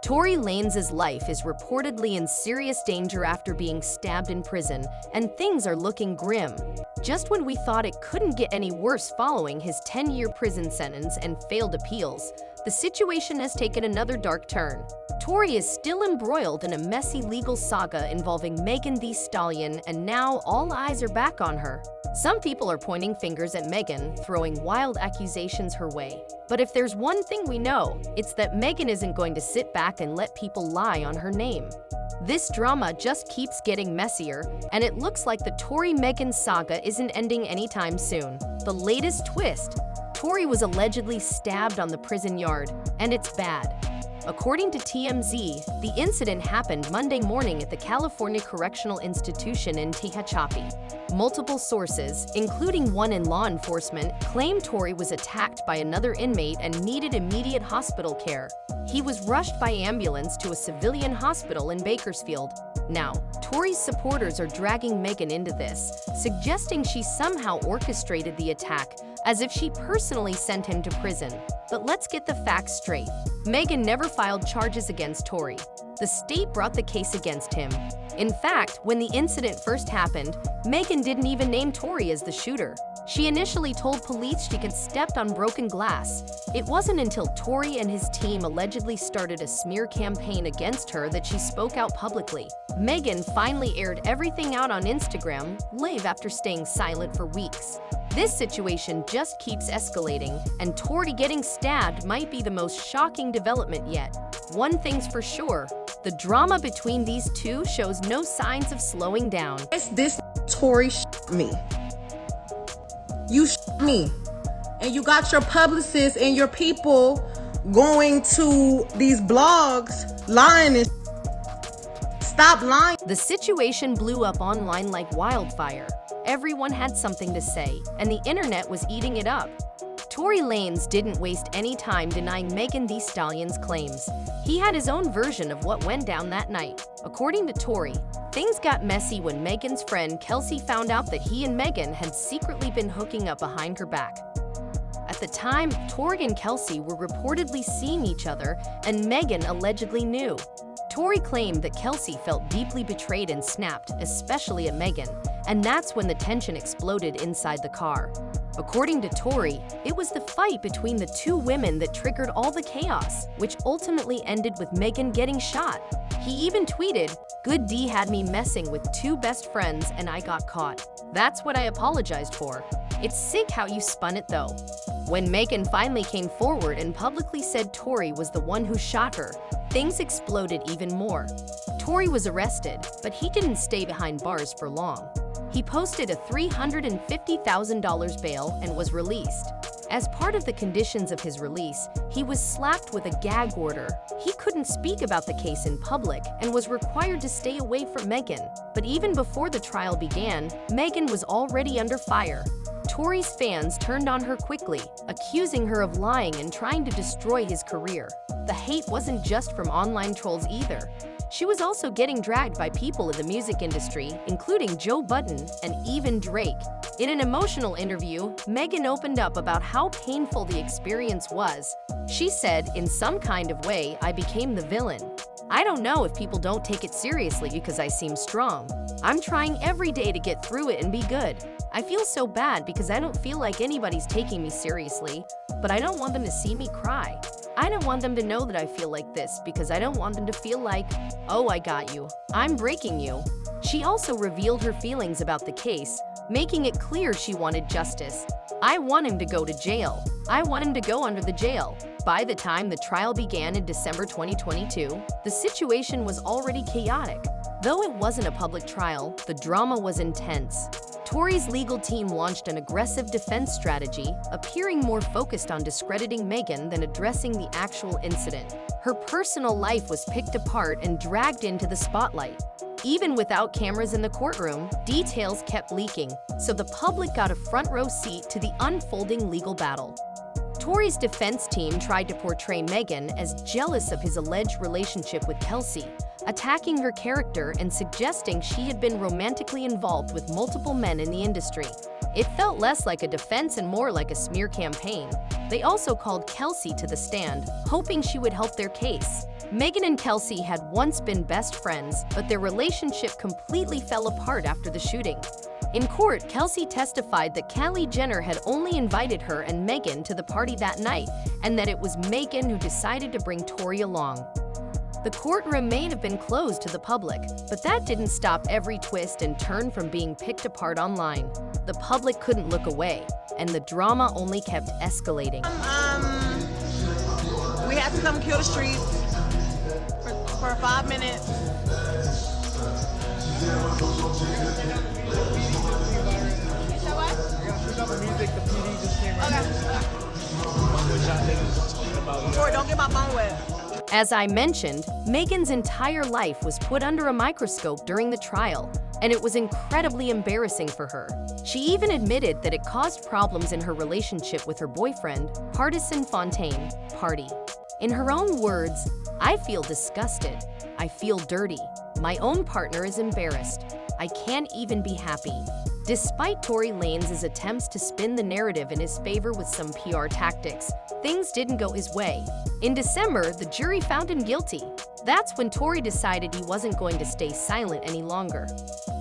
Tory Lanez's life is reportedly in serious danger after being stabbed in prison, and things are looking grim. Just when we thought it couldn't get any worse following his 10-year prison sentence and failed appeals, the situation has taken another dark turn. Tory is still embroiled in a messy legal saga involving Megan Thee Stallion, and now all eyes are back on her. Some people are pointing fingers at Megan, throwing wild accusations her way. But if there's one thing we know, it's that Megan isn't going to sit back and let people lie on her name. This drama just keeps getting messier, and it looks like the Tory-Megan saga isn't ending anytime soon. The latest twist: Tory was allegedly stabbed on the prison yard, and it's bad. According to TMZ, the incident happened Monday morning at the California Correctional Institution in Tehachapi. Multiple sources, including one in law enforcement, claim Tory was attacked by another inmate and needed immediate hospital care. He was rushed by ambulance to a civilian hospital in Bakersfield. Now, Tory's supporters are dragging Megan into this, suggesting she somehow orchestrated the attack, as if she personally sent him to prison. But let's get the facts straight. Megan never filed charges against Tory. The state brought the case against him. In fact, when the incident first happened, Megan didn't even name Tory as the shooter. She initially told police she had stepped on broken glass. It wasn't until Tory and his team allegedly started a smear campaign against her that she spoke out publicly. Megan finally aired everything out on Instagram Live after staying silent for weeks. This situation just keeps escalating, and Tory getting stabbed might be the most shocking development yet. One thing's for sure, the drama between these two shows no signs of slowing down. This Tory me. You me. And you got your publicists and your people going to these blogs lying and stop lying. The situation blew up online like wildfire. Everyone had something to say, and the internet was eating it up. Tory Lanez didn't waste any time denying Megan Thee Stallion's claims. He had his own version of what went down that night. According to Tory, things got messy when Megan's friend Kelsey found out that he and Megan had secretly been hooking up behind her back. At the time, Tory and Kelsey were reportedly seeing each other, and Megan allegedly knew. Tory claimed that Kelsey felt deeply betrayed and snapped, especially at Megan, and that's when the tension exploded inside the car. According to Tory, it was the fight between the two women that triggered all the chaos, which ultimately ended with Megan getting shot. He even tweeted, "Good D had me messing with two best friends and I got caught. That's what I apologized for." It's sick how you spun it though. When Megan finally came forward and publicly said Tory was the one who shot her, things exploded even more. Tory was arrested, but he didn't stay behind bars for long. He posted a $350,000 bail and was released. As part of the conditions of his release, he was slapped with a gag order. He couldn't speak about the case in public and was required to stay away from Megan. But even before the trial began, Megan was already under fire. Tory's fans turned on her quickly, accusing her of lying and trying to destroy his career. The hate wasn't just from online trolls either. She was also getting dragged by people in the music industry, including Joe Budden and even Drake. In an emotional interview, Megan opened up about how painful the experience was. She said, "In some kind of way, I became the villain. I don't know if people don't take it seriously because I seem strong. I'm trying every day to get through it and be good. I feel so bad because I don't feel like anybody's taking me seriously, but I don't want them to see me cry. I don't want them to know that I feel like this because I don't want them to feel like, oh, I got you. I'm breaking you." She also revealed her feelings about the case, making it clear she wanted justice. "I want him to go to jail. I want him to go under the jail." By the time the trial began in December 2022, the situation was already chaotic. Though it wasn't a public trial, the drama was intense. Tory's legal team launched an aggressive defense strategy, appearing more focused on discrediting Megan than addressing the actual incident. Her personal life was picked apart and dragged into the spotlight. Even without cameras in the courtroom, details kept leaking, so the public got a front-row seat to the unfolding legal battle. Tory's defense team tried to portray Megan as jealous of his alleged relationship with Kelsey, attacking her character and suggesting she had been romantically involved with multiple men in the industry. It felt less like a defense and more like a smear campaign. They also called Kelsey to the stand, hoping she would help their case. Megan and Kelsey had once been best friends, but their relationship completely fell apart after the shooting. In court, Kelsey testified that Kylie Jenner had only invited her and Megan to the party that night, and that it was Megan who decided to bring Tory along. The courtroom may have been closed to the public, but that didn't stop every twist and turn from being picked apart online. The public couldn't look away, and the drama only kept escalating. We had to come kill the streets for 5 minutes. Tory, don't get my phone wet. As I mentioned, Megan's entire life was put under a microscope during the trial, and it was incredibly embarrassing for her. She even admitted that it caused problems in her relationship with her boyfriend, Partisan Fontaine, Party. In her own words, "I feel disgusted. I feel dirty. My own partner is embarrassed. I can't even be happy." Despite Tory Lanez's attempts to spin the narrative in his favor with some PR tactics, things didn't go his way. In December, the jury found him guilty. That's when Tory decided he wasn't going to stay silent any longer.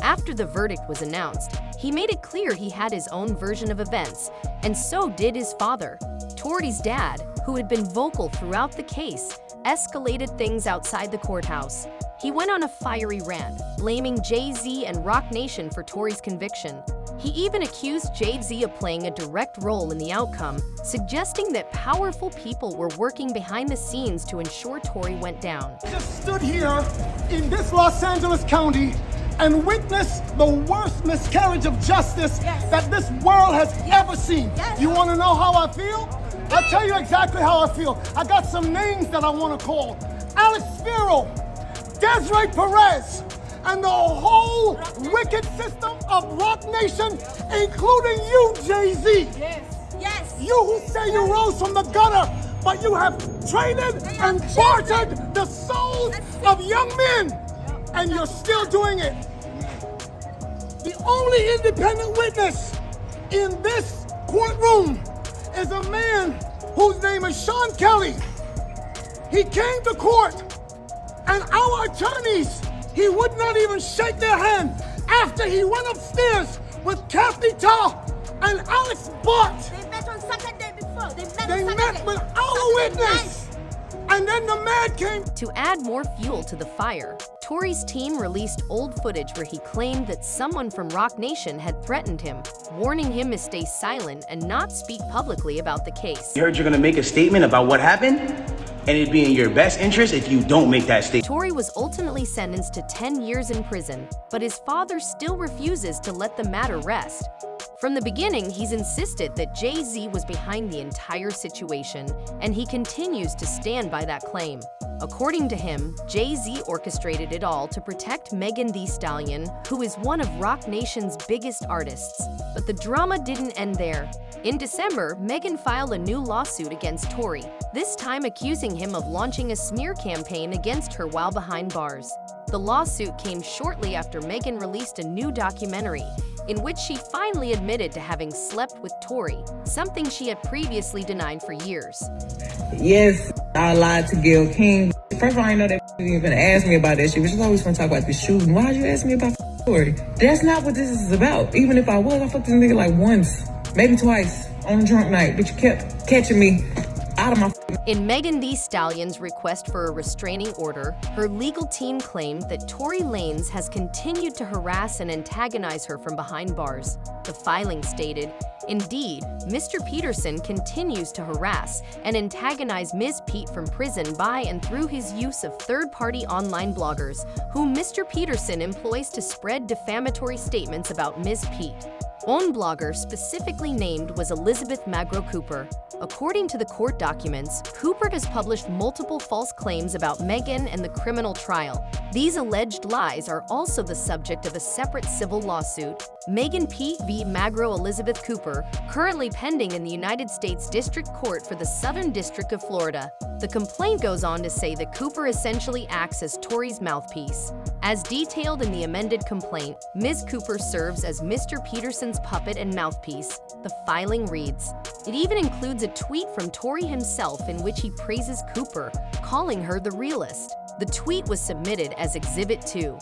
After the verdict was announced, he made it clear he had his own version of events, and so did his father. Tory's dad, who had been vocal throughout the case, escalated things outside the courthouse. He went on a fiery rant, blaming Jay-Z and Roc Nation for Tory's conviction. He even accused Jay-Z of playing a direct role in the outcome, suggesting that powerful people were working behind the scenes to ensure Tory went down. I just stood here in this Los Angeles County and witnessed the worst miscarriage of justice that this world has ever seen. You want to know how I feel? I'll tell you exactly how I feel. I got some names that I want to call. Alex Spiro, Desiree Perez, and the whole wicked system of Roc Nation, including you, Jay-Z. Yes. You who say you rose from the gutter, but you have traded and bartered the souls of young men, and you're still doing it. The only independent witness in this courtroom is a man whose name is Sean Kelly. He came to court, and our attorneys, he would not even shake their hand after he went upstairs with Kathy Ta and Alex Bott. They met on Saturday before. They met with our witness. And then the man came. To add more fuel to the fire, Tory's team released old footage where he claimed that someone from Roc Nation had threatened him, warning him to stay silent and not speak publicly about the case. You heard you're gonna make a statement about what happened, and it'd be in your best interest if you don't make that statement. Tory was ultimately sentenced to 10 years in prison, but his father still refuses to let the matter rest. From the beginning, he's insisted that Jay-Z was behind the entire situation, and he continues to stand by that claim. According to him, Jay-Z orchestrated it all to protect Megan Thee Stallion, who is one of Roc Nation's biggest artists. But the drama didn't end there. In December, Megan filed a new lawsuit against Tory, this time accusing him of launching a smear campaign against her while behind bars. The lawsuit came shortly after Megan released a new documentary, in which she finally admitted to having slept with Tory, something she had previously denied for years. Yes, I lied to Gayle King. First of all, I didn't know that you were even gonna ask me about that shit. We just always gonna talk about the shooting. Why'd you ask me about Tory? That's not what this is about. Even if I was, I fucked this nigga like once, maybe twice on a drunk night, but you kept catching me out of my. In Megan Thee Stallion's request for a restraining order, her legal team claimed that Tory Lanez has continued to harass and antagonize her from behind bars. The filing stated, "Indeed, Mr. Peterson continues to harass and antagonize Ms. Pete from prison by and through his use of third-party online bloggers, whom Mr. Peterson employs to spread defamatory statements about Ms. Pete." One blogger specifically named was Elizabeth Magro Cooper. According to the court documents, Cooper has published multiple false claims about Megan and the criminal trial. These alleged lies are also the subject of a separate civil lawsuit, Megan Pete v. Magro Elizabeth Cooper, currently pending in the United States District Court for the Southern District of Florida. The complaint goes on to say that Cooper essentially acts as Tory's mouthpiece. As detailed in the amended complaint, Ms. Cooper serves as Mr. Peterson's puppet and mouthpiece. The filing reads, it even includes a tweet from Tory himself in which he praises Cooper, calling her the realist. The tweet was submitted as Exhibit 2.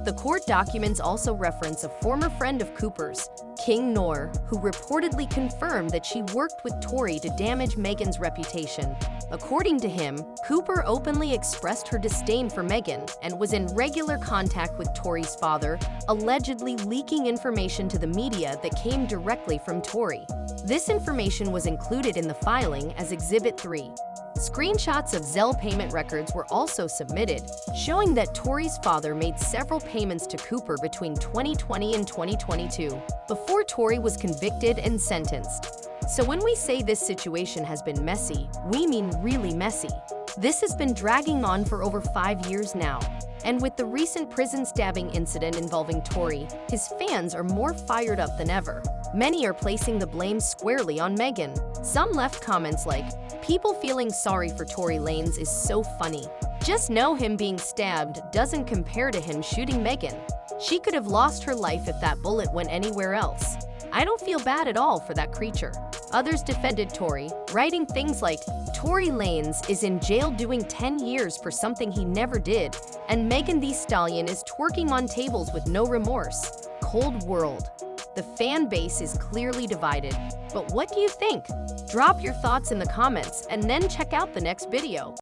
The court documents also reference a former friend of Cooper's, King Noor, who reportedly confirmed that she worked with Tory to damage Megan's reputation. According to him, Cooper openly expressed her disdain for Megan and was in regular contact with Tory's father, allegedly leaking information to the media that came directly from Tory. This information was included in the filing as Exhibit 3. Screenshots of Zelle payment records were also submitted, showing that Tory's father made several payments to Cooper between 2020 and 2022, before Tory was convicted and sentenced. So when we say this situation has been messy, we mean really messy. This has been dragging on for over 5 years now. And with the recent prison stabbing incident involving Tory, his fans are more fired up than ever. Many are placing the blame squarely on Megan. Some left comments like, "People feeling sorry for Tory Lanez is so funny. Just know him being stabbed doesn't compare to him shooting Megan. She could have lost her life if that bullet went anywhere else. I don't feel bad at all for that creature." Others defended Tory, writing things like, "Tory Lanez is in jail doing 10 years for something he never did, and Megan Thee Stallion is twerking on tables with no remorse. Cold world." The fan base is clearly divided. But what do you think? Drop your thoughts in the comments and then check out the next video.